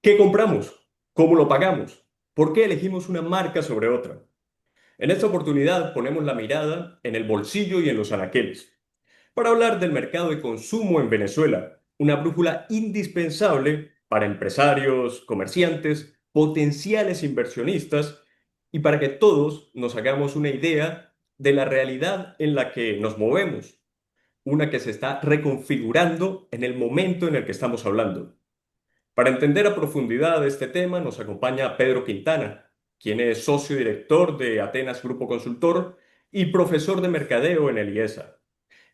¿Qué compramos? ¿Cómo lo pagamos? ¿Por qué elegimos una marca sobre otra? En esta oportunidad ponemos la mirada en el bolsillo y en los anaqueles para hablar del mercado de consumo en Venezuela, una brújula indispensable para empresarios, comerciantes, potenciales inversionistas y para que todos nos hagamos una idea de la realidad en la que nos movemos, una que se está reconfigurando en el momento en el que estamos hablando. Para entender a profundidad este tema nos acompaña Pedro Quintana, quien es socio director de Atenas Grupo Consultor y profesor de mercadeo en el IESA.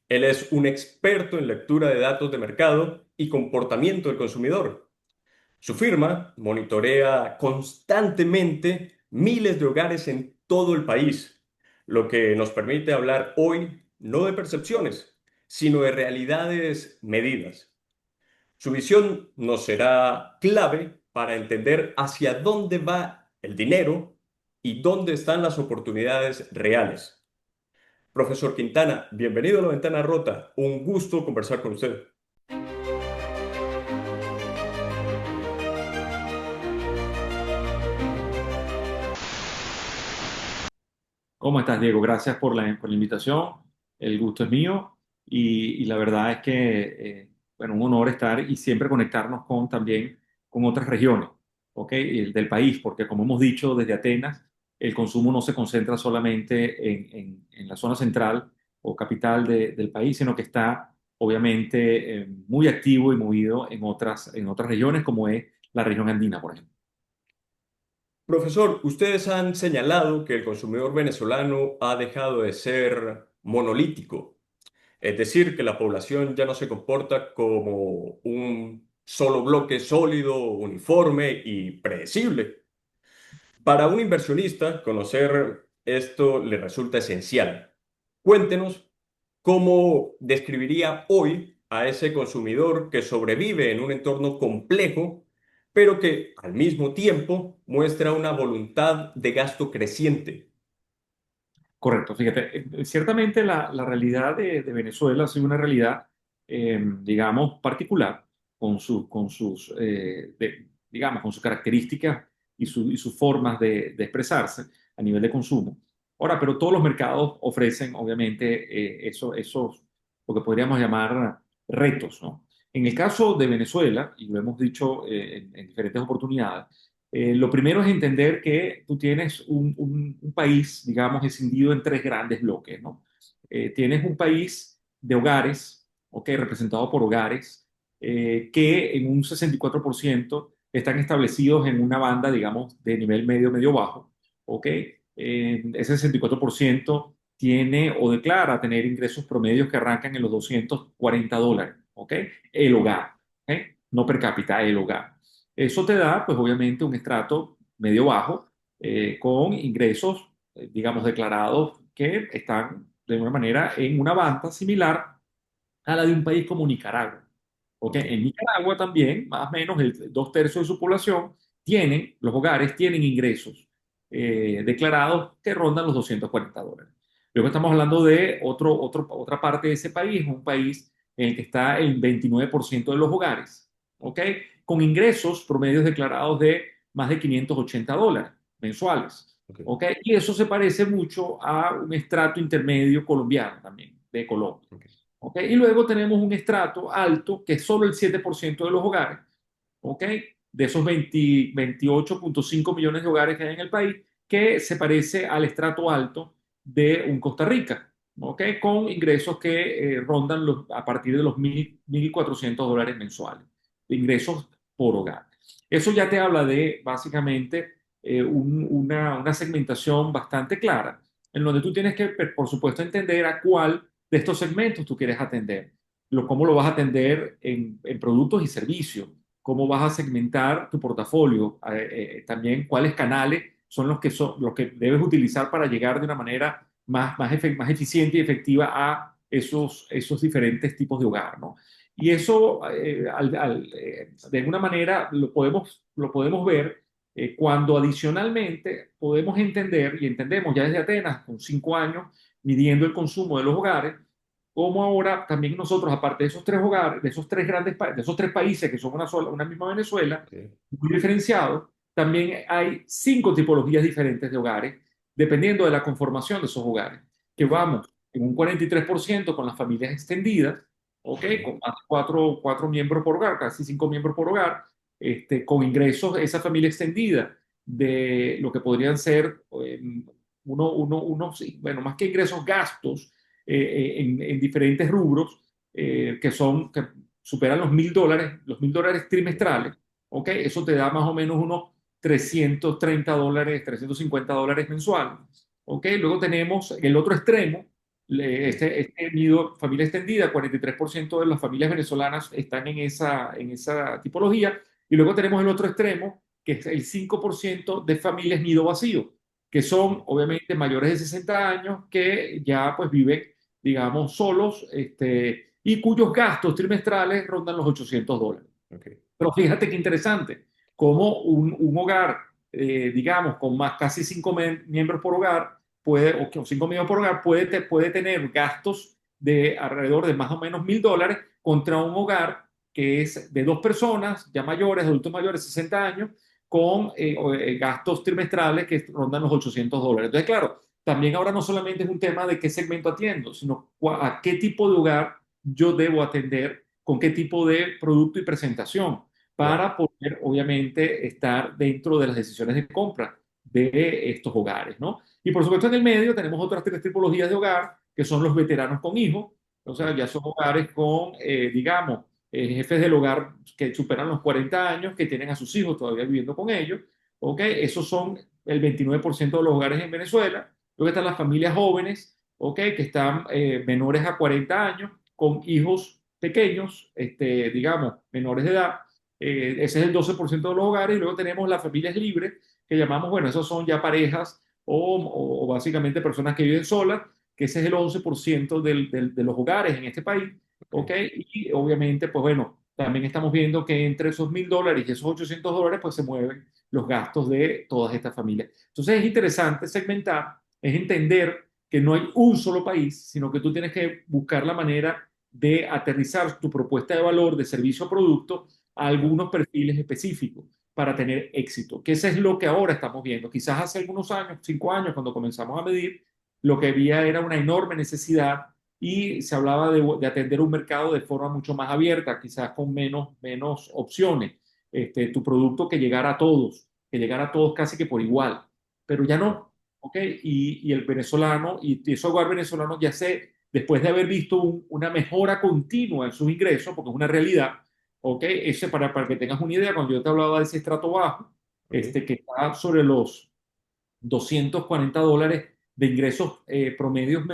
Él es un experto en lectura de datos de mercado y comportamiento del consumidor. Su firma monitorea constantemente miles de hogares en todo el país, lo que nos permite hablar hoy no de percepciones, sino de realidades medidas. Su visión nos será clave para entender hacia dónde va el dinero y dónde están las oportunidades reales. Profesor Quintana, bienvenido a La Ventana Rota. Un gusto conversar con usted. ¿Cómo estás, Diego? Gracias por la invitación. El gusto es mío y la verdad es que, bueno, un honor estar y siempre conectarnos también con otras regiones, ¿ok? Del país, porque como hemos dicho desde Atenas, el consumo no se concentra solamente en la zona central o capital del país, sino que está obviamente muy activo y movido en otras regiones, como es la región andina, por ejemplo. Profesor, ustedes han señalado que el consumidor venezolano ha dejado de ser monolítico, es decir, que la población ya no se comporta como un solo bloque sólido, uniforme y predecible. Para un inversionista, conocer esto le resulta esencial. Cuéntenos cómo describiría hoy a ese consumidor que sobrevive en un entorno complejo, pero que al mismo tiempo muestra una voluntad de gasto creciente. Correcto, fíjate, ciertamente la realidad de Venezuela ha sido una realidad, digamos, particular, digamos, con sus características y sus formas de expresarse a nivel de consumo. Ahora, pero todos los mercados ofrecen, obviamente, lo que podríamos llamar retos, ¿no? En el caso de Venezuela, y lo hemos dicho en diferentes oportunidades, lo primero es entender que tú tienes un país, digamos, escindido en tres grandes bloques, ¿no? Tienes un país de hogares, ¿ok? Representado por hogares, que en un 64% están establecidos en una banda, digamos, de nivel medio, medio bajo, ¿ok? Ese 64% tiene o declara tener ingresos promedios que arrancan en los $240, ¿ok? El hogar, ¿ok? No per cápita, el hogar. Eso te da, pues obviamente, un estrato medio bajo con ingresos, digamos, declarados que están de alguna manera en una banda similar a la de un país como Nicaragua. ¿Ok? Ok. En Nicaragua también, más o menos, dos tercios de su población los hogares tienen ingresos declarados que rondan los $240. Luego estamos hablando de otra parte de ese país, un país en el que está el 29% de los hogares, ¿ok? Con ingresos promedios declarados de más de $580 mensuales, Ok. ¿ok? Y eso se parece mucho a un estrato intermedio colombiano también, de Colombia. Ok. ¿Ok? Y luego tenemos un estrato alto, que es solo el 7% de los hogares, ¿ok? De esos 28,5 millones de hogares que hay en el país, que se parece al estrato alto de un Costa Rica, ¿ok? Con ingresos que rondan a partir de los 1.400 dólares mensuales, de ingresos por hogar. Eso ya te habla de, básicamente, una segmentación bastante clara, en donde tú tienes que, por supuesto, entender a cuál de estos segmentos tú quieres atender, cómo lo vas a atender en productos y servicios, cómo vas a segmentar tu portafolio, también cuáles canales son los que debes utilizar para llegar de una manera más eficiente y efectiva a esos diferentes tipos de hogar, ¿no? Y eso, de alguna manera, lo podemos ver cuando adicionalmente podemos entender, y entendemos ya desde Atenas, con 5 años, midiendo el consumo de los hogares, cómo ahora también nosotros, aparte de esos tres hogares, de esos tres grandes, de esos tres países que son una misma Venezuela, Ok. muy diferenciados, también hay cinco tipologías diferentes de hogares, dependiendo de la conformación de esos hogares, que Ok. vamos en un 43% con las familias extendidas, ¿ok? Ok. Con más de cuatro miembros por hogar, casi cinco miembros por hogar, con ingresos, esa familia extendida de lo que podrían ser sí, bueno, más que ingresos, gastos en diferentes rubros que superan los $1.000 trimestrales, ¿ok? Eso te da más o menos unos $330, $350 mensuales, ¿ok? Luego tenemos el otro extremo, Ok. este nido familia extendida, 43% de las familias venezolanas están en esa tipología, y luego tenemos el otro extremo, que es el 5% de familias nido vacío, que son obviamente mayores de 60 años que ya pues viven, digamos, solos, y cuyos gastos trimestrales rondan los $800. Ok. Pero fíjate qué interesante, como un hogar, digamos, con más casi cinco miembros por hogar, o cinco miembros por hogar, puede tener gastos de alrededor de más o menos $1.000 contra un hogar que es de dos personas, ya mayores, adultos mayores, 60 años, con gastos trimestrales que rondan los $800. Entonces, claro, también ahora no solamente es un tema de qué segmento atiendo, sino a qué tipo de hogar yo debo atender, con qué tipo de producto y presentación Claro. para poder, obviamente, estar dentro de las decisiones de compra de estos hogares, ¿no? Y por supuesto, en el medio tenemos otras tres tipologías de hogar, que son los veteranos con hijos, o Ok. sea, ya son hogares con, digamos, jefes del hogar que superan los 40 años, que tienen a sus hijos todavía viviendo con ellos, ¿ok? Esos son el 29% de los hogares en Venezuela. Luego están las familias jóvenes, ¿ok? Que están menores a 40 años, con hijos pequeños, digamos, menores de edad. Ese es el 12% de los hogares. Y luego tenemos las familias libres, que llamamos, bueno, esos son ya parejas o básicamente personas que viven solas, que ese es el 11% de los hogares en este país. Ok. ¿Ok? Y obviamente, pues bueno, también estamos viendo que entre esos $1.000 y esos $800, pues se mueven los gastos de todas estas familias. Entonces es interesante segmentar, es entender que no hay un solo país, sino que tú tienes que buscar la manera de aterrizar tu propuesta de valor de servicio o producto a Claro. algunos perfiles específicos para tener éxito, que eso es lo que ahora estamos viendo. Quizás hace algunos años, 5 años, cuando comenzamos a medir, lo que había era una enorme necesidad y se hablaba de atender un mercado de forma mucho más abierta, quizás con menos opciones. Tu producto que llegara a todos casi que por igual, pero ya Claro. no, ¿ok? Y el venezolano, y ese hogar venezolano ya sé, después de haber visto una mejora continua en sus ingresos, porque es una realidad, ¿ok? Ese para que tengas una idea, cuando yo te hablaba de ese estrato bajo, Ok. que está sobre los $240 de ingresos promedios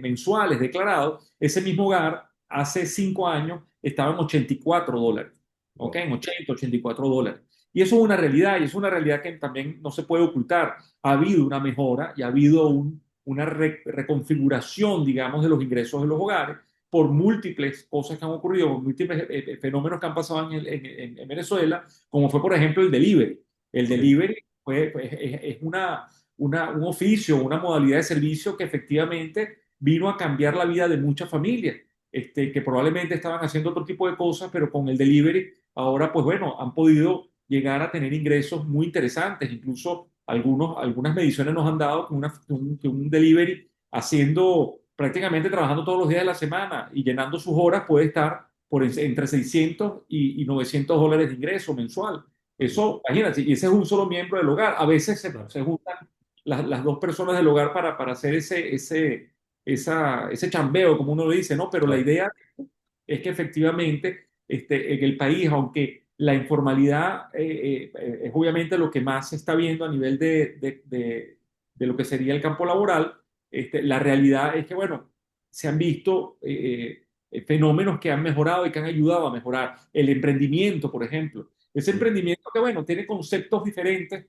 mensuales declarados, ese mismo hogar hace 5 años estaba en $84, ¿ok? Wow. En 80, $84. Y eso es una realidad, y es una realidad que también no se puede ocultar. Ha habido una mejora y ha habido una reconfiguración, digamos, de los ingresos de los hogares por múltiples cosas que han ocurrido, por múltiples fenómenos que han pasado en Venezuela, como fue, por ejemplo, el delivery. El Ok. delivery pues, es un oficio, una modalidad de servicio que efectivamente vino a cambiar la vida de muchas familias, que probablemente estaban haciendo otro tipo de cosas, pero con el delivery ahora, pues bueno, han podido llegar a tener ingresos muy interesantes. Incluso algunas mediciones nos han dado que un delivery haciendo prácticamente trabajando todos los días de la semana y llenando sus horas puede estar entre 600 y $900 de ingreso mensual. Ok. Eso, imagínate, y ese es un solo miembro del hogar. A veces se, Claro. se juntan las dos personas del hogar para hacer ese chambeo, como uno lo dice, ¿no? Pero la Claro. idea es que efectivamente en el país, aunque la informalidad es obviamente lo que más se está viendo a nivel de lo que sería el campo laboral, la realidad es que, bueno, se han visto fenómenos que han mejorado y que han ayudado a mejorar. El emprendimiento, por ejemplo. Ese Mm. emprendimiento que, bueno, tiene conceptos diferentes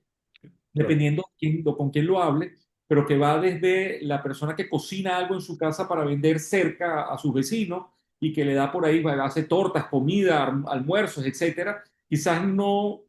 Claro. dependiendo con quién lo hable, pero que va desde la persona que cocina algo en su casa para vender cerca a sus vecinos y que le da por ahí, hace tortas, comida, almuerzos, etcétera. Quizás no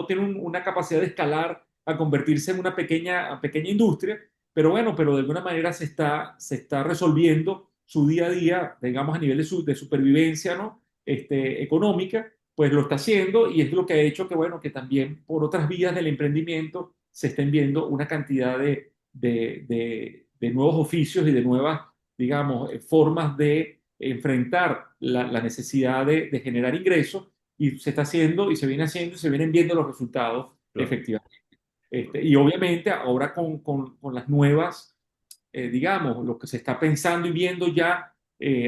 tiene una capacidad de escalar a convertirse en una pequeña industria, pero bueno, pero de alguna manera se está resolviendo su día a día, digamos, a nivel de supervivencia, ¿no? Económica, pues lo está haciendo y es lo que ha hecho que, bueno, que también por otras vías del emprendimiento se estén viendo una cantidad de nuevos oficios y de nuevas, digamos, formas de enfrentar la necesidad de generar ingresos y se está haciendo y se viene haciendo y se vienen viendo los resultados Claro, efectivamente. Y obviamente ahora con las nuevas, digamos, lo que se está pensando y viendo ya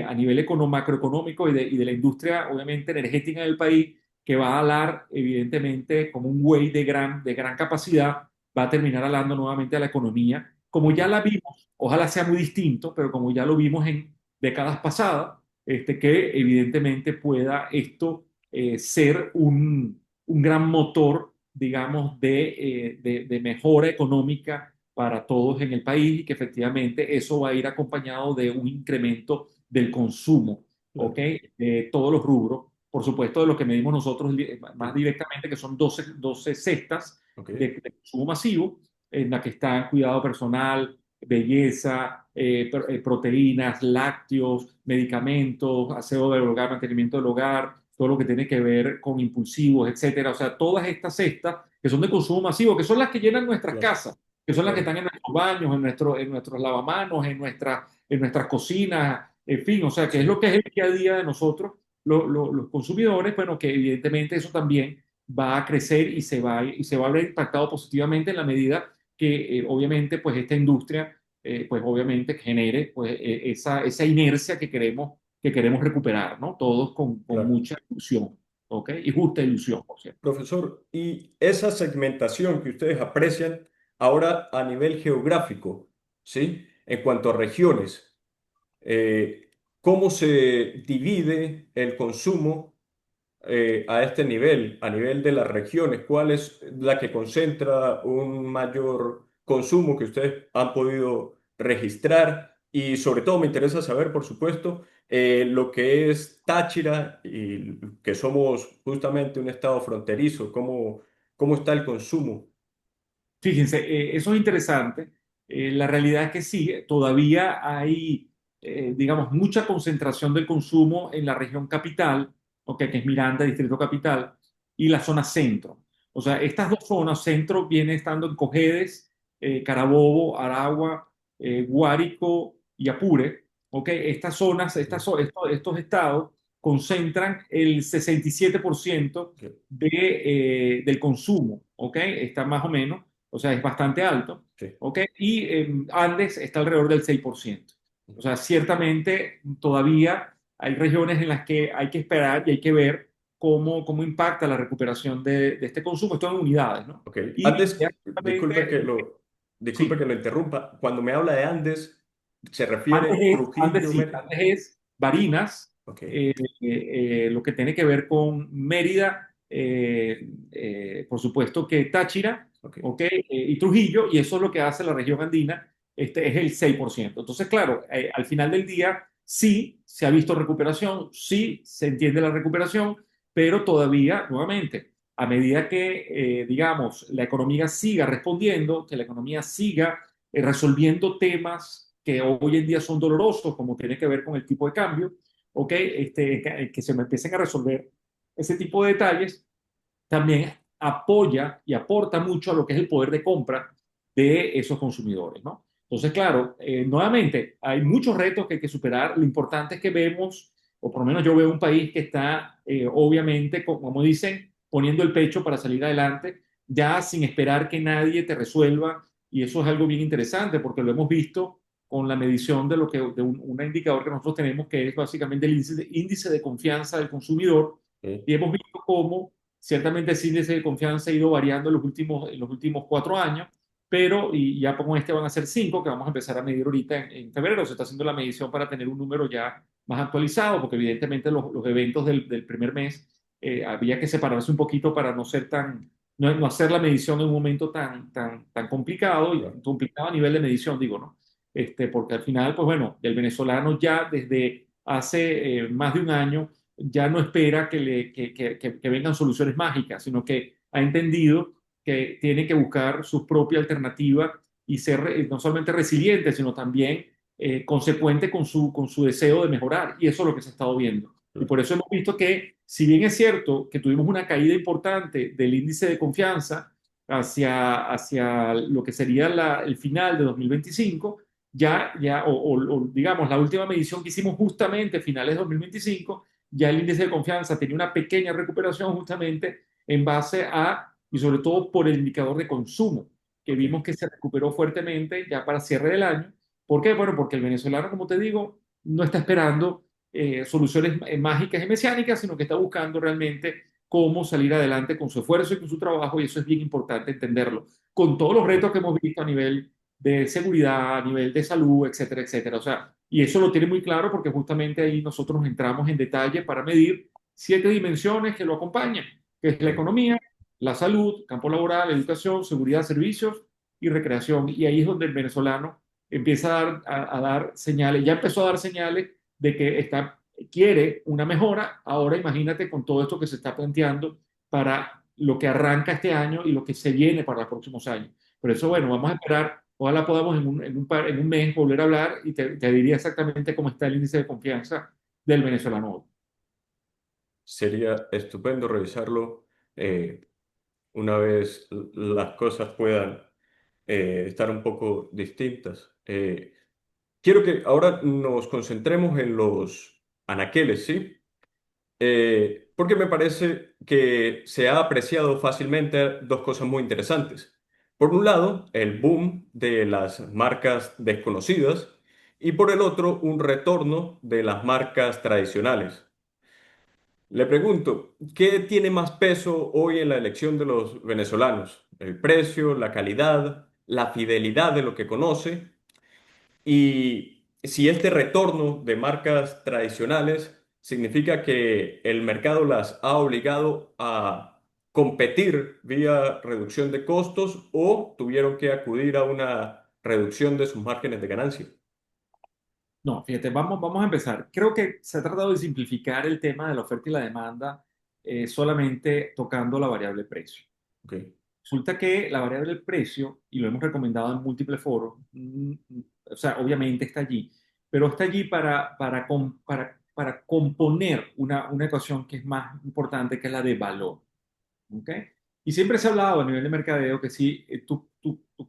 a nivel macroeconómico y de la industria, obviamente, energética del país, que va a hablar, evidentemente, como un güey de gran capacidad, va a terminar hablando nuevamente a la economía, como ya la vimos, ojalá sea muy distinto, pero como ya lo vimos en décadas pasadas, que evidentemente pueda esto ser un gran motor, digamos, de mejora económica para todos en el país y que efectivamente eso va a ir acompañado de un incremento del consumo, ¿ok? claro. De todos los rubros, por supuesto, de lo que medimos nosotros más Sí. directamente, que son 12 cestas Ok, de consumo masivo, en la que están cuidado personal, belleza, proteínas, lácteos, medicamentos, aseo del hogar, mantenimiento del hogar, todo lo que tiene que ver con impulsivos, etcétera. O sea, todas estas cestas que son de consumo masivo, que son las que llenan nuestras claro, casas, que son las que claro. están en nuestros baños, en nuestros lavamanos, en nuestras cocinas, en fin, o sea, que es lo Sí, que es el día a día de nosotros, los consumidores, bueno, que evidentemente eso también va a crecer y se va a ver impactado positivamente en la medida que obviamente pues esta industria pues obviamente genere pues esa inercia que queremos recuperar, ¿no? Todos con claro. mucha ilusión, ¿ok? Y justa ilusión, por cierto. Profesor, y esa segmentación que ustedes aprecian ahora a nivel geográfico, ¿sí? En cuanto a regiones, ¿cómo se divide el consumo a este nivel, a nivel de las regiones? ¿Cuál es la que concentra un mayor consumo que ustedes han podido registrar? Y sobre todo me interesa saber, por supuesto, lo que es Táchira y que somos justamente un estado fronterizo, ¿cómo está el consumo? Fíjense, eso es interesante. La realidad es que sí, todavía hay, digamos, mucha concentración del consumo en la región capital, ¿ok? Que es Miranda, Distrito Capital, y la zona centro. O sea, estas dos zonas, centro viene estando en Cojedes, Carabobo, Aragua, Guárico y Apure, ¿ok? Estas zonas, Ok, estos estados concentran el 67% ok, del consumo, ¿ok? Está más o menos, o sea, es bastante alto, sí, ¿ok? Y Andes está alrededor del 6%. O sea, ciertamente todavía hay regiones en las que hay que esperar y hay que ver cómo impacta la recuperación de este consumo. Esto en unidades, ¿no? ok. Y Andes, disculpe ciertamente, disculpe que sí, lo interrumpa. Cuando me habla de Andes, ¿se Andes refiere es, Andes Trujillo, sí, Mérida? Andes es Barinas, Ok, lo que tiene que ver con Mérida, por supuesto que Táchira, ok, ¿ok? Y Trujillo, y eso es lo que hace la región andina, es el 6%. Entonces, claro, al final del día sí se ha visto recuperación, sí se entiende la recuperación, pero todavía, nuevamente, a medida que, digamos, la economía siga respondiendo, que la economía siga resolviendo temas que hoy en día son dolorosos, como tiene que ver con el tipo de cambio, ¿ok? Que se me empiecen a resolver ese tipo de detalles, también apoya y aporta mucho a lo que es el poder de compra de esos consumidores, ¿no? Entonces, claro, nuevamente, hay muchos retos que hay que superar. Lo importante es que vemos, o por lo menos yo veo un país que está, obviamente, como dicen, poniendo el pecho para salir adelante, ya sin esperar que nadie te resuelva. Y eso es algo bien interesante porque lo hemos visto con la medición de un indicador que nosotros tenemos, que es básicamente el índice de confianza del consumidor. ok, Y hemos visto cómo ciertamente ese índice de confianza ha ido variando en los últimos 4 años, pero y ya con este van a ser 5, que vamos a empezar a medir ahorita en febrero. Se está haciendo la medición para tener un número ya más actualizado, porque evidentemente los eventos del primer mes había que separarse un poquito para no hacer la medición en un momento tan complicado y claro. complicado a nivel de medición, digo, ¿no? Porque al final, pues bueno, el venezolano ya desde hace más de un año ya no espera que vengan soluciones mágicas, sino que ha entendido que tiene que buscar su propia alternativa y ser no solamente resiliente, sino también consecuente con su deseo de mejorar. Y eso es lo que se ha estado viendo. Y por eso hemos visto que, si bien es cierto que tuvimos una caída importante del índice de confianza hacia lo que sería el final de 2025, o digamos, la última medición que hicimos justamente finales de 2025, ya el índice de confianza tenía una pequeña recuperación justamente en base y sobre todo por el indicador de consumo, que Ok. vimos que se recuperó fuertemente ya para cierre del año. ¿Por qué? Bueno, porque el venezolano, como te digo, no está esperando soluciones mágicas y mesiánicas, sino que está buscando realmente cómo salir adelante con su esfuerzo y con su trabajo, y eso es bien importante entenderlo, con todos los retos que hemos visto a nivel de seguridad, a nivel de salud, etcétera, etcétera. O sea, y eso lo tiene muy claro porque justamente ahí nosotros nos entramos en detalle para medir 7 dimensiones que lo acompañan, que es la Ok. economía, la salud, campo laboral, educación, seguridad, servicios y recreación. Y ahí es donde el venezolano empieza a dar señales, ya empezó a dar señales de que quiere una mejora. Ahora imagínate con todo esto que se está planteando para lo que arranca este año y lo que se viene para los próximos años. Por eso, bueno, vamos a esperar. Ojalá podamos en un mes volver a hablar y te diría exactamente cómo está el índice de confianza del venezolano hoy. Sería estupendo revisarlo una vez las cosas puedan estar un poco distintas. Quiero que ahora nos concentremos en los anaqueles, ¿sí? Porque me parece que se ha apreciado fácilmente dos cosas muy interesantes. Por un lado, el boom de las marcas desconocidas y por el otro, un retorno de las marcas tradicionales. Le pregunto, ¿qué tiene más peso hoy en la elección de los venezolanos? ¿El precio, la calidad, la fidelidad de lo que conoce? Y si este retorno de marcas tradicionales significa que el mercado las ha obligado a competir vía reducción de costos o tuvieron que acudir a una reducción de sus márgenes de ganancia. No, fíjate, vamos a empezar. Creo que se ha tratado de simplificar el tema de la oferta y la demanda solamente tocando la variable precio. Ok. Resulta que la variable del precio, y lo hemos recomendado en múltiples foros, o sea, obviamente está allí, pero está allí para componer una ecuación que es más importante, que es la de valor. ¿Ok? Y siempre se ha hablado a nivel de mercadeo que si tu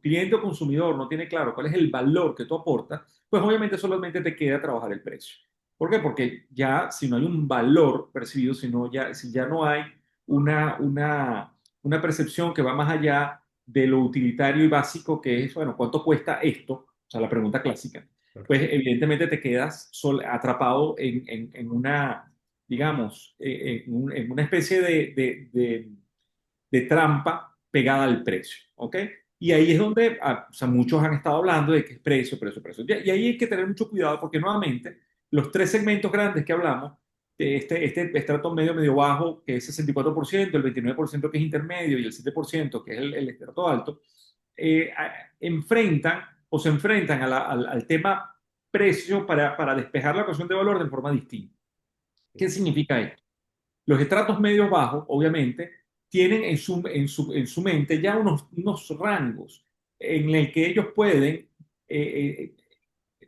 cliente o consumidor no tiene claro cuál es el valor que tú aportas, pues obviamente solamente te queda trabajar el precio. ¿Por qué? Porque ya si no hay un valor percibido, si ya no hay una percepción que va más allá de lo utilitario y básico, que es, bueno, ¿cuánto cuesta esto? O sea, la pregunta clásica. Pues evidentemente te quedas atrapado en una, digamos, en una especie de trampa pegada al precio, ¿ok? Y ahí es donde, o sea, muchos han estado hablando de que es precio, precio, precio. Y ahí hay que tener mucho cuidado porque nuevamente los 3 segmentos grandes que hablamos, este estrato medio, medio bajo, que es 64%, el 29% que es intermedio y el 7% que es el estrato alto, enfrentan o se enfrentan al tema precio para despejar la ecuación de valor de forma distinta. ¿Qué significa esto? Los estratos medios bajos, obviamente, tienen en su mente ya unos rangos en el que ellos pueden,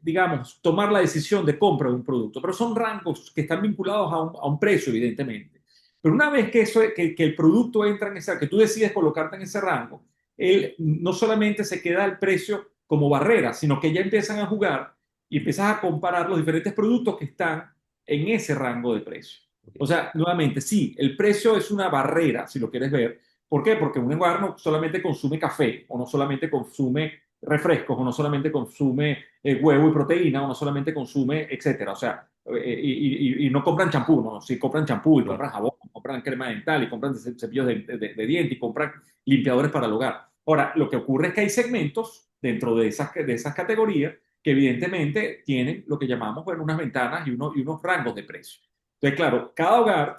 digamos, tomar la decisión de compra de un producto, pero son rangos que están vinculados a un precio, evidentemente. Pero una vez que el producto entra en ese, que tú decides colocarte en ese rango, él no solamente se queda el precio como barrera, sino que ya empiezan a jugar y empiezas a comparar los diferentes productos que están en ese rango de precio. O sea, nuevamente, sí, el precio es una barrera, si lo quieres ver. ¿Por qué? Porque un hogar no solamente consume café, o no solamente consume refrescos, o no solamente consume huevo y proteína, o no solamente consume, etcétera. O sea, y no compran champú, no, sí compran champú, y compran Claro. jabón, y compran crema dental, y compran cepillos de diente, y compran limpiadores para el hogar. Ahora, lo que ocurre es que hay segmentos dentro de esas categorías que evidentemente tienen lo que llamamos, bueno, unas ventanas y unos rangos de precio. Entonces, claro, cada hogar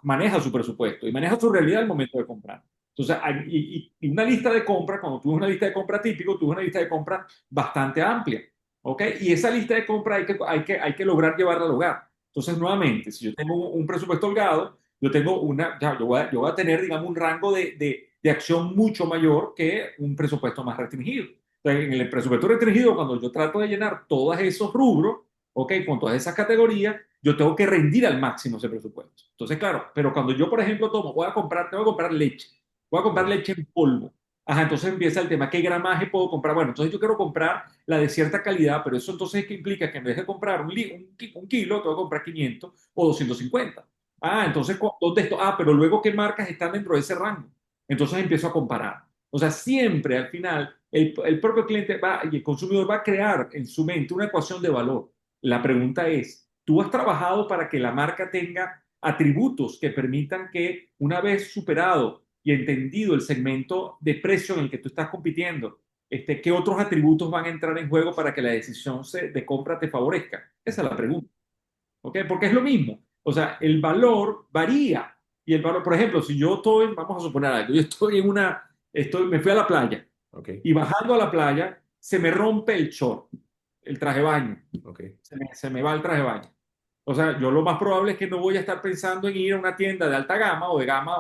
maneja su presupuesto y maneja su realidad al momento de comprar. Entonces, y una lista de compra, cuando tú ves una lista de compra típico, tú ves una lista de compra bastante amplia, ¿ok? Y esa lista de compra hay que lograr llevarla al hogar. Entonces, nuevamente, si yo tengo un presupuesto holgado, yo tengo yo voy a tener, digamos, un rango de acción mucho mayor que un presupuesto más restringido. Entonces, Entonces, en el presupuesto restringido, cuando yo trato de llenar todos esos rubros, ¿ok? Con todas esas categorías, yo tengo que rendir al máximo ese presupuesto. Entonces, claro, pero cuando yo, por ejemplo, tengo que comprar leche, voy a comprar Claro, leche en polvo. Ajá, entonces empieza el tema, ¿qué gramaje puedo comprar? Bueno, entonces yo quiero comprar la de cierta calidad, pero eso entonces ¿qué implica? Que en vez de comprar un kilo, tengo que comprar 500 o 250. Ah, claro, entonces, ¿dónde esto? Ah, pero luego, ¿qué marcas están dentro de ese rango? Entonces empiezo a comparar. O sea, siempre al final el propio cliente va y el consumidor va a crear en su mente una ecuación de valor. La pregunta es, ¿tú has trabajado para que la marca tenga atributos que permitan que una vez superado y entendido el segmento de precio en el que tú estás compitiendo, qué otros atributos van a entrar en juego para que la decisión de compra te favorezca? Esa es la pregunta. ¿Ok? Porque es lo mismo. O sea, el valor varía. Y el valor, por ejemplo, si yo estoy, vamos a suponer algo, yo estoy me fui a la playa ok, y bajando a la playa se me rompe el short, el traje de baño, ok, se me va el traje de baño. O sea, yo lo más probable es que no voy a estar pensando en ir a una tienda de alta gama o de gama,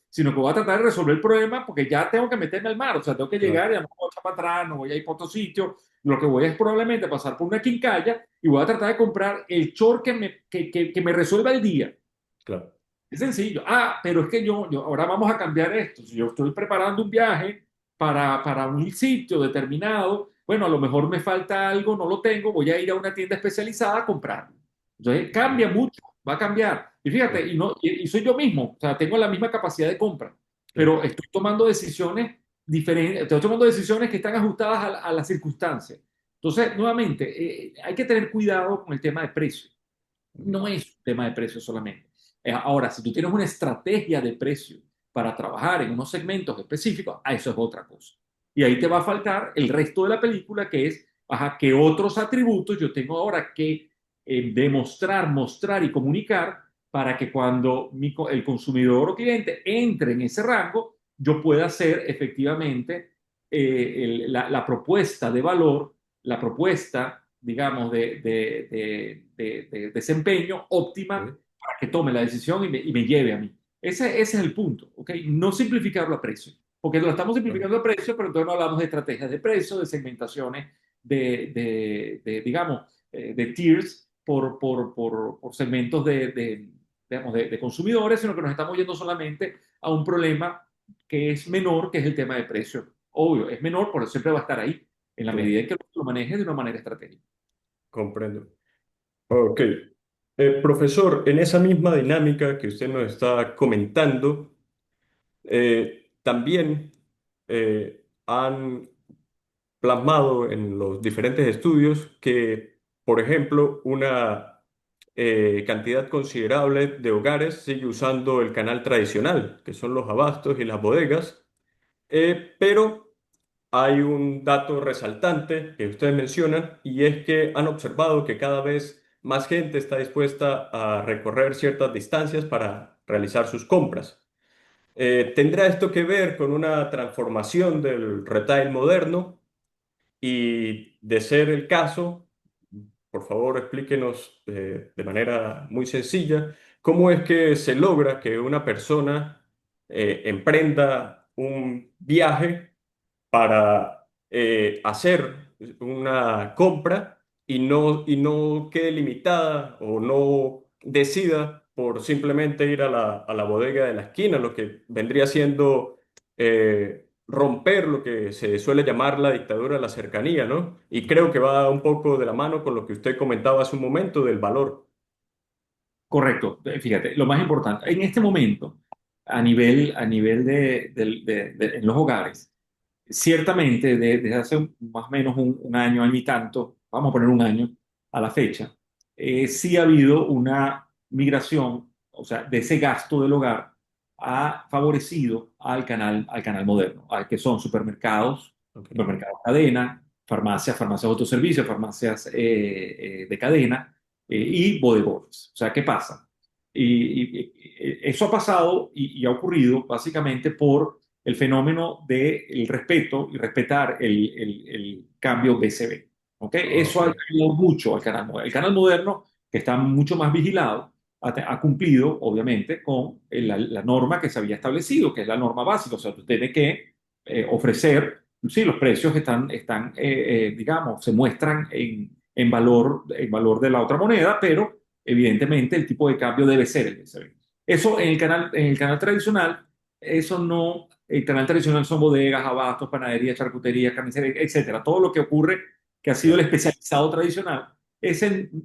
sino que voy a tratar de resolver el problema porque ya tengo que meterme al mar, o sea, tengo que llegar, claro, ya no voy a echar para atrás, no voy a ir por otro sitio, lo que voy es probablemente pasar por una quincalla y voy a tratar de comprar el short que me resuelva el día. claro, Es sencillo. Ah, pero es que ahora vamos a cambiar esto. Si yo estoy preparando un viaje para un sitio determinado, bueno, a lo mejor me falta algo, no lo tengo, voy a ir a una tienda especializada a comprarlo. Entonces, ok, cambia mucho, va a cambiar. Y fíjate, claro, y soy yo mismo, o sea, tengo la misma capacidad de compra, claro, pero estoy tomando decisiones diferentes, estoy tomando decisiones que están ajustadas a las circunstancias. Entonces, nuevamente, hay que tener cuidado con el tema de precio. ok, No es un tema de precio solamente. Ahora, si tú tienes una estrategia de precio para trabajar en unos segmentos específicos, a eso es otra cosa. Y ahí te va a faltar el resto de la película, que es, ajá, qué otros atributos yo tengo ahora que demostrar, mostrar y comunicar para que cuando el consumidor o cliente entre en ese rango, yo pueda hacer efectivamente la propuesta de valor, la propuesta, digamos, de desempeño óptima ok, para que tome la decisión y me lleve a mí. Ese es el punto, ¿ok? No simplificarlo a precio, porque lo estamos claro. simplificando a precio, pero entonces no hablamos de estrategias de precio, de segmentaciones, digamos, de tiers por segmentos digamos, de consumidores, sino que nos estamos yendo solamente a un problema que es menor, que es el tema de precio. Obvio, es menor, pero siempre va a estar ahí, en la Claro, medida en que lo manejes de una manera estratégica. comprendo. Ok. Profesor, en esa misma dinámica que usted nos está comentando, también han plasmado en los diferentes estudios que, por ejemplo, una cantidad considerable de hogares sigue usando el canal tradicional, que son los abastos y las bodegas, pero hay un dato resaltante que ustedes mencionan y es que han observado que cada vez más gente está dispuesta a recorrer ciertas distancias para realizar sus compras. ¿Tendrá esto que ver con una transformación del retail moderno? Y de ser el caso, por favor explíquenos de manera muy sencilla cómo es que se logra que una persona emprenda un viaje para hacer una compra y no quede limitada o no decida por simplemente ir a la bodega de la esquina, lo que vendría siendo romper lo que se suele llamar la dictadura de la cercanía, ¿no? Y creo que va un poco de la mano con lo que usted comentaba hace un momento del valor. Correcto. Fíjate, lo más importante, en este momento, a nivel en los hogares, ciertamente desde hace más o menos un año, año y tanto, vamos a poner un año a la fecha, sí ha habido una migración, o sea, de ese gasto del hogar ha favorecido al canal moderno, que son supermercados, Ok, supermercados cadena, farmacias, farmacias de autoservicio, farmacias de cadena y bodegones. O sea, ¿qué pasa? Eso ha pasado y ha ocurrido básicamente por el fenómeno del respeto y respetar el cambio BCB. ¿Ok? ok, Eso ha ayudado mucho al canal moderno. El canal moderno, que está mucho más vigilado, ha cumplido, obviamente, con la norma que se había establecido, que es la norma básica. O sea, tú tienes que ofrecer sí, los precios digamos, se muestran en valor de la otra moneda, pero evidentemente el tipo de cambio debe ser el que se ve. Eso en el canal tradicional, eso no, el canal tradicional son bodegas, abastos, panaderías, charcuterías, carnicerías, etcétera. Todo lo que ocurre que ha sido el Claro. especializado tradicional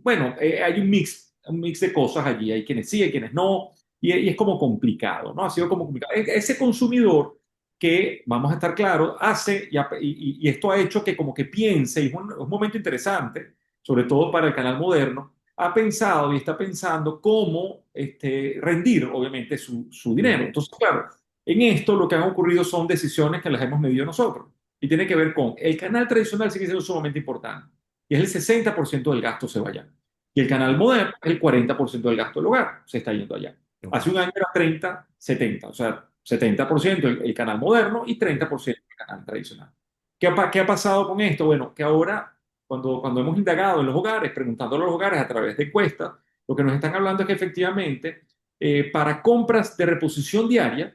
bueno, hay un mix de cosas allí. Hay quienes sí, hay quienes no, y es como complicado, ¿no? Ha sido como complicado. Ese consumidor que, vamos a estar claros, hace, y esto ha hecho que como que piense, y es un momento interesante, sobre todo para el canal moderno, ha pensado y está pensando cómo rendir, obviamente, su dinero. Ujú. Entonces, claro, en esto lo que han ocurrido son decisiones que las hemos medido nosotros, y tiene que ver con el canal tradicional sigue siendo sumamente importante, y es el 60% del gasto se va allá. Y el canal moderno es el 40% del gasto del hogar, se está yendo allá. Ok. Hace un año era 30-70, o sea, 70% el canal moderno y Ujú. 30% el canal tradicional. ¿Qué ha pasado con esto? Bueno, que ahora, cuando hemos indagado en los hogares, preguntando a los hogares a través de encuestas, lo que nos están hablando es que efectivamente, para compras de reposición diaria,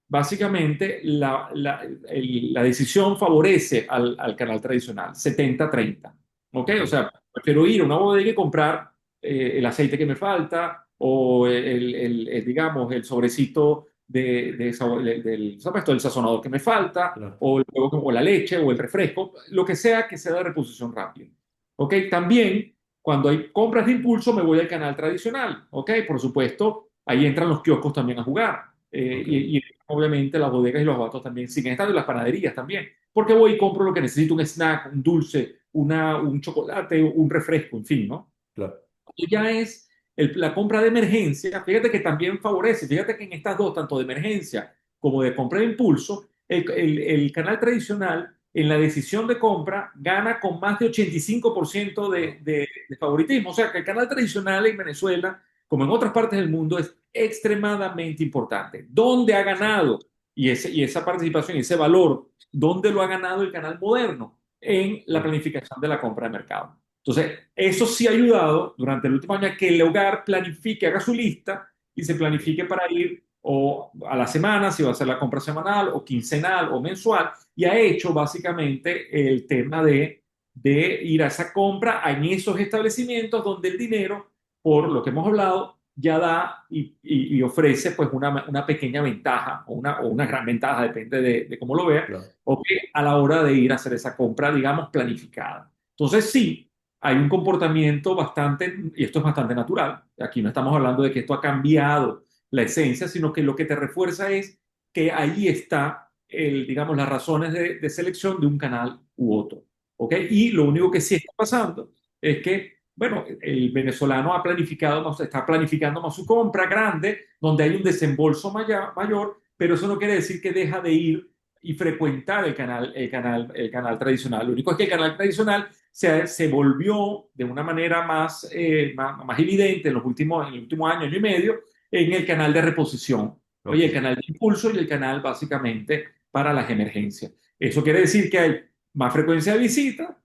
básicamente la decisión favorece al canal tradicional, 70-30. ¿Ok? Ok. O sea, prefiero ir a una bodega y comprar el aceite que me falta o digamos, el sobrecito ¿sabes esto? Del sazonador que me falta Claro. o la leche o el refresco, lo que sea de reposición rápida. ¿Ok? También, cuando hay compras de impulso, me voy al canal tradicional. ¿Ok? Por supuesto, ahí entran los kioscos también a jugar. Ok. Y obviamente las bodegas y los abatos también siguen estando y las panaderías también. Porque voy y compro lo que necesito, un snack, un dulce, un chocolate, un refresco, en fin, ¿no? Claro. Y ya es la compra de emergencia, fíjate que también favorece, fíjate que en estas dos, tanto de emergencia como de compra de impulso, el canal tradicional en la decisión de compra gana con más de 85% Wow. de favoritismo. O sea que el canal tradicional en Venezuela, como en otras partes del mundo, es extremadamente importante. ¿Dónde ha Sí. ganado? Y esa participación, ese valor, ¿dónde lo ha ganado el canal moderno? En la Claro. planificación de la compra de mercado. Entonces, eso sí ha ayudado durante el último año a que el hogar planifique, haga su lista y se Ok. planifique para ir o a la semana, si va a ser la compra semanal o quincenal o mensual, y ha hecho básicamente el tema de ir a esa compra en esos establecimientos donde el dinero, por lo que hemos hablado, ya da y ofrece pues una pequeña ventaja o una gran ventaja, depende de cómo lo vea, Claro. o que a la hora de ir a hacer esa compra, digamos, planificada. Entonces, sí, hay un comportamiento bastante, y esto es bastante natural. Aquí no estamos hablando de que esto ha cambiado la esencia, sino que lo que te refuerza es que ahí está, digamos, las razones de selección de un canal u otro. ¿Ok? Y lo único que sí está pasando es que, bueno, el venezolano está planificando más su compra grande, donde hay un desembolso mayor, pero eso no quiere decir que deja de ir y frecuentar el canal tradicional. Lo único es que el canal tradicional se volvió de una manera más evidente en el último año, año y medio, en el canal de reposición. Oye, el Ok. canal de impulso y el canal básicamente para las emergencias. Eso quiere decir que hay más frecuencia de visita,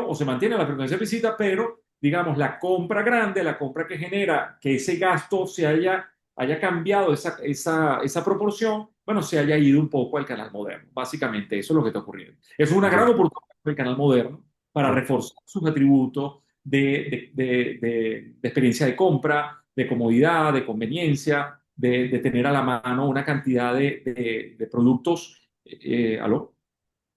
o se mantiene la frecuencia de visita, pero digamos, la compra grande, la compra que genera que ese gasto haya cambiado esa proporción, bueno, se haya ido un poco al canal moderno. Básicamente, eso es lo que está ocurriendo. Eso es una gran Ok. oportunidad para el canal moderno para Ok. reforzar sus atributos de experiencia de compra, de comodidad, de conveniencia, de tener a la mano una cantidad de productos. ¿Aló?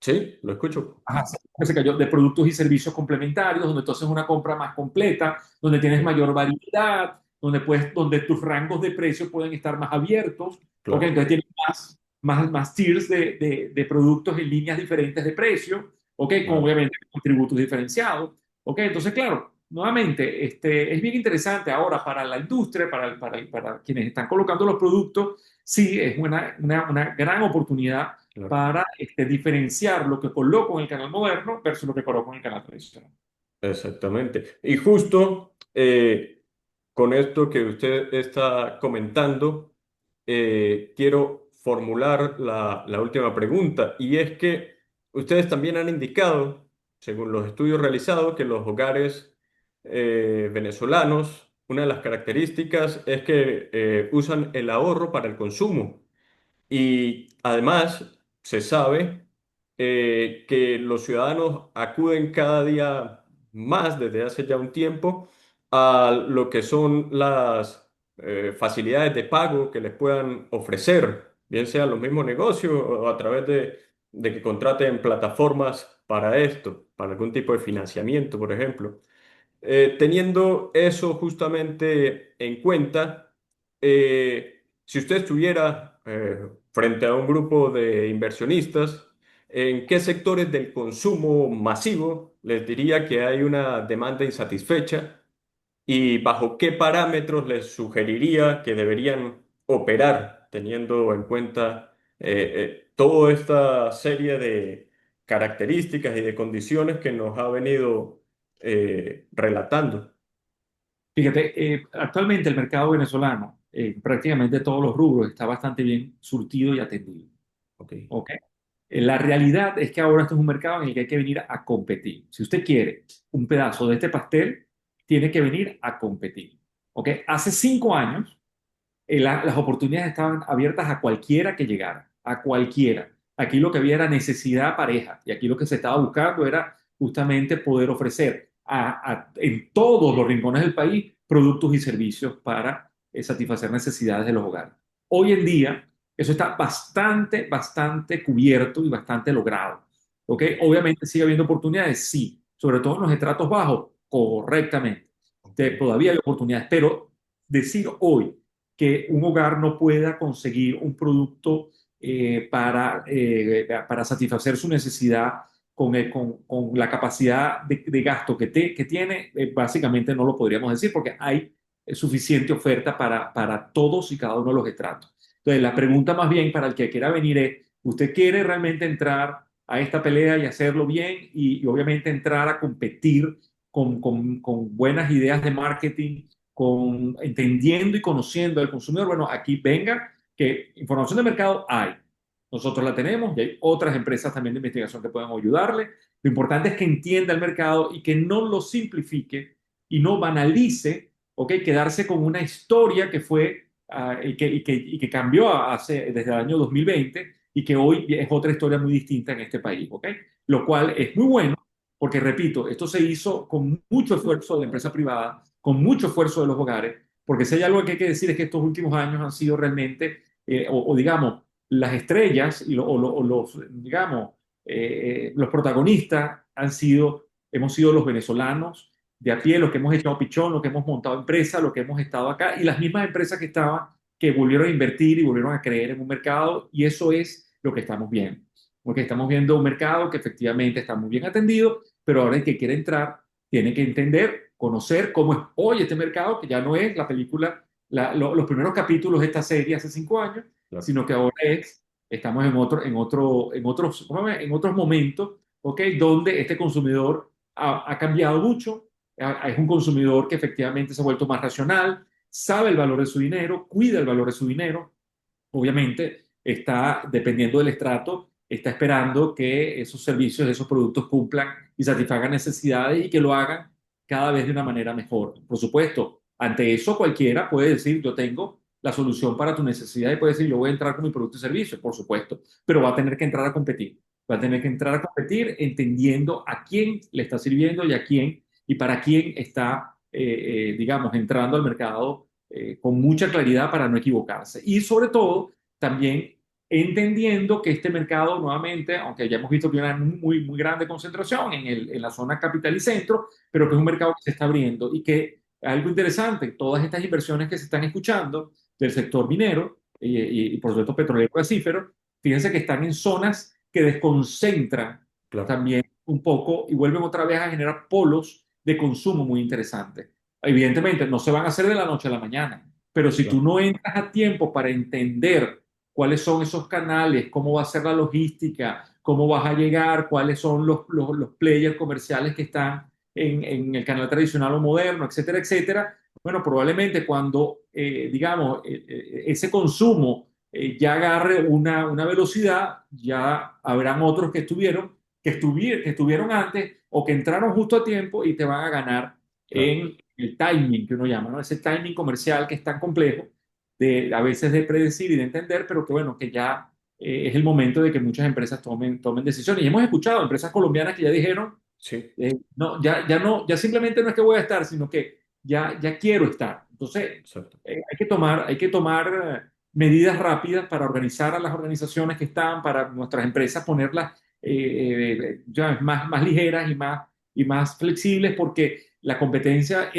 Sí, lo escucho. Ajá, se cayó, de productos y servicios complementarios, donde tú haces una compra más completa, donde tienes Ok. mayor variedad, donde tus rangos de precio pueden estar más abiertos, ¿ok? Claro. Entonces tienes más tiers de productos en líneas diferentes de precio, ¿ok? Con Claro. obviamente con tributos diferenciados, ¿ok? Entonces, claro, nuevamente, es bien interesante ahora para la industria, para quienes están colocando los productos, sí, es una gran oportunidad Claro. para diferenciar lo que coloco en el canal moderno versus lo que coloco en el canal tradicional. Exactamente. Y justo con esto que usted está comentando, quiero formular la última pregunta. Y es que ustedes también han indicado, según los estudios realizados, que los hogares venezolanos, una de las características es que usan el ahorro para el consumo. Y además se sabe que los ciudadanos acuden cada día más desde hace ya un tiempo a lo que son las facilidades de pago que les puedan ofrecer, bien sean los mismos negocios o a través de que contraten plataformas para esto, para algún tipo de financiamiento, por ejemplo. Teniendo eso justamente en cuenta, si usted estuviera frente a un grupo de inversionistas, ¿en qué sectores del consumo masivo les diría que hay una demanda insatisfecha y bajo qué parámetros les sugeriría que deberían operar, teniendo en cuenta toda esta serie de características y de condiciones que nos ha venido relatando? Fíjate, actualmente el mercado venezolano, prácticamente todos los rubros, está bastante bien surtido y atendido. Ok, ¿Ok? La realidad es que ahora esto es un mercado en el que hay que venir a competir. Si usted quiere un pedazo de este pastel, tiene que venir a competir. ¿Ok? Hace 5 años, las oportunidades estaban abiertas a cualquiera que llegara, a cualquiera. Aquí lo que había era necesidad pareja y aquí lo que se estaba buscando era justamente poder ofrecer en todos los rincones del país productos y servicios para satisfacer necesidades de los hogares. Hoy en día eso está bastante cubierto y bastante logrado. ¿Ok? Obviamente sigue habiendo oportunidades, sí, sobre todo en los estratos bajos, correctamente. ok, Todavía hay oportunidades, pero decir hoy que un hogar no pueda conseguir un producto para satisfacer su necesidad con la capacidad de gasto que tiene, básicamente no lo podríamos decir porque hay suficiente oferta para todos y cada uno de los estratos. Entonces, la pregunta más bien para el que quiera venir es, ¿usted quiere realmente entrar a esta pelea y hacerlo bien y obviamente entrar a competir con buenas ideas de marketing, entendiendo y conociendo al consumidor? Bueno, aquí venga, que información de mercado hay. Nosotros la tenemos y hay otras empresas también de investigación que pueden ayudarle. Lo importante es que entienda el mercado y que no lo simplifique y no banalice, ¿ok? Quedarse con una historia que fue y que cambió desde el año 2020 y que hoy es otra historia muy distinta en este país, ¿ok? Lo cual es muy bueno porque, repito, esto se hizo con mucho esfuerzo de la empresa privada, con mucho esfuerzo de los hogares, porque si hay algo que hay que decir es que estos últimos años han sido realmente, o digamos, las estrellas o los, digamos, los protagonistas hemos sido los venezolanos de a pie, los que hemos echado pichón, los que hemos montado empresas, los que hemos estado acá y las mismas empresas que estaban, que volvieron a invertir y volvieron a creer en un mercado y eso es lo que estamos viendo. Porque estamos viendo un mercado que efectivamente está muy bien atendido, pero ahora el que quiere entrar tiene que entender, conocer cómo es hoy este mercado, que ya no es la película, los primeros capítulos de esta serie hace 5 años, claro. sino que ahora estamos en otros momentos, ¿ok? Donde este consumidor ha cambiado mucho, es un consumidor que efectivamente se ha vuelto más racional, sabe el valor de su dinero, cuida el valor de su dinero, obviamente está, dependiendo del estrato, está esperando que esos servicios, esos productos cumplan y satisfagan necesidades y que lo hagan cada vez de una manera mejor. Por supuesto, ante eso cualquiera puede decir, yo tengo la solución para tu necesidad y puede decir, yo voy a entrar con mi producto y servicio, por supuesto, pero va a tener que entrar a competir. Va a tener que entrar a competir entendiendo a quién le está sirviendo y a quién y para quién está, digamos, entrando al mercado con mucha claridad para no equivocarse. Y sobre todo, también entendiendo que este mercado, nuevamente, aunque ya hemos visto que hay una muy grande concentración en la zona capital y centro, pero que es un mercado que se está abriendo y que algo interesante, todas estas inversiones que se están escuchando del sector minero y por supuesto petrolero y gasífero, fíjense que están en zonas que desconcentran Claro, también un poco y vuelven otra vez a generar polos de consumo muy interesantes. Evidentemente, no se van a hacer de la noche a la mañana, pero si tú claro, no entras a tiempo para entender cuáles son esos canales, cómo va a ser la logística, cómo vas a llegar, cuáles son los players comerciales que están en el canal tradicional o moderno, etcétera, etcétera, bueno, probablemente cuando, digamos, ese consumo ya agarre una velocidad, ya habrán otros que estuvieron antes o que entraron justo a tiempo y te van a ganar claro. en el timing que uno llama, ¿no? Ese timing comercial que es tan complejo a veces de predecir y de entender, pero que bueno, que ya es el momento de que muchas empresas tomen decisiones. Y hemos escuchado empresas colombianas que ya dijeron, Sí, no, ya simplemente no es que voy a estar, sino que ya quiero estar. Entonces, exacto. hay que tomar medidas rápidas para organizar a las organizaciones que están, para nuestras empresas ponerlas ya más ligeras y más flexibles, porque la competencia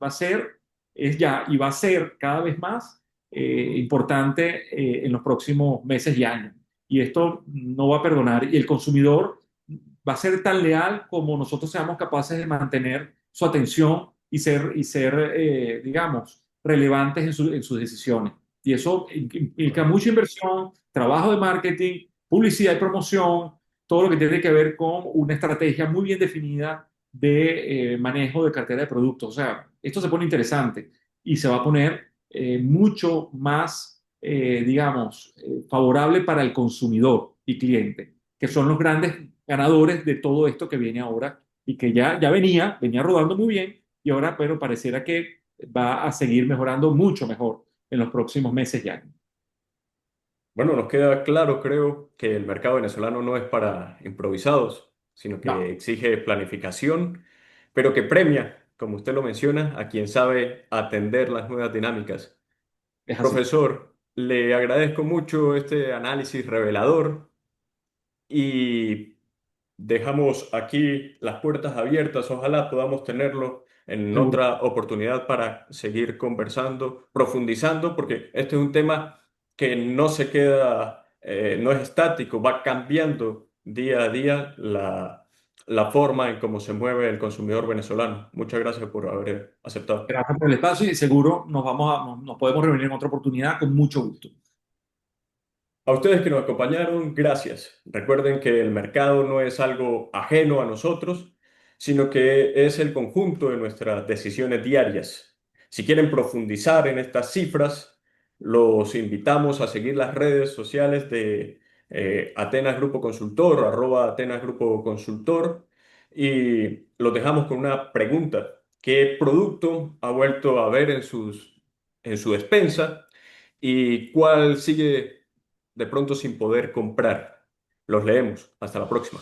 va a ser, es ya y va a ser cada vez más importante en los próximos meses y años. Y esto no va a perdonar. Y el consumidor va a ser tan leal como nosotros seamos capaces de mantener su atención y ser, digamos, relevantes en sus decisiones. Y eso implica Correcto. mucha inversión, trabajo de marketing, publicidad y promoción, todo lo que tiene que ver con una estrategia muy bien definida de manejo de cartera de productos. O sea, esto se pone interesante y se va a poner mucho más, digamos, favorable para el consumidor y cliente, que son los grandes ganadores de todo esto que viene ahora y que ya venía rodando muy bien y ahora, pero pareciera que va a seguir mejorando mucho mejor en los próximos meses y años. Bueno, nos queda claro, creo, que el mercado venezolano no es para improvisados, sino que No, exige planificación, pero que premia, como usted lo menciona, a quien sabe atender las nuevas dinámicas. es así. Profesor, le agradezco mucho este análisis revelador y dejamos aquí las puertas abiertas. Ojalá podamos tenerlo en Seguro. otra oportunidad para seguir conversando, profundizando, porque este es un tema que no se queda, no es estático, va cambiando día a día la forma en cómo se mueve el consumidor venezolano. Muchas gracias por haber aceptado. Gracias por el espacio y seguro nos podemos reunir en otra oportunidad con mucho gusto. A ustedes que nos acompañaron, gracias. Recuerden que el mercado no es algo ajeno a nosotros, sino que es el conjunto de nuestras decisiones diarias. Si quieren profundizar en estas cifras, los invitamos a seguir las redes sociales de Atenas Grupo Consultor, @Atenas Grupo Consultor, y los dejamos con una pregunta. ¿Qué producto ha vuelto a ver en su despensa y cuál sigue de pronto sin poder comprar? Los leemos. Hasta la próxima.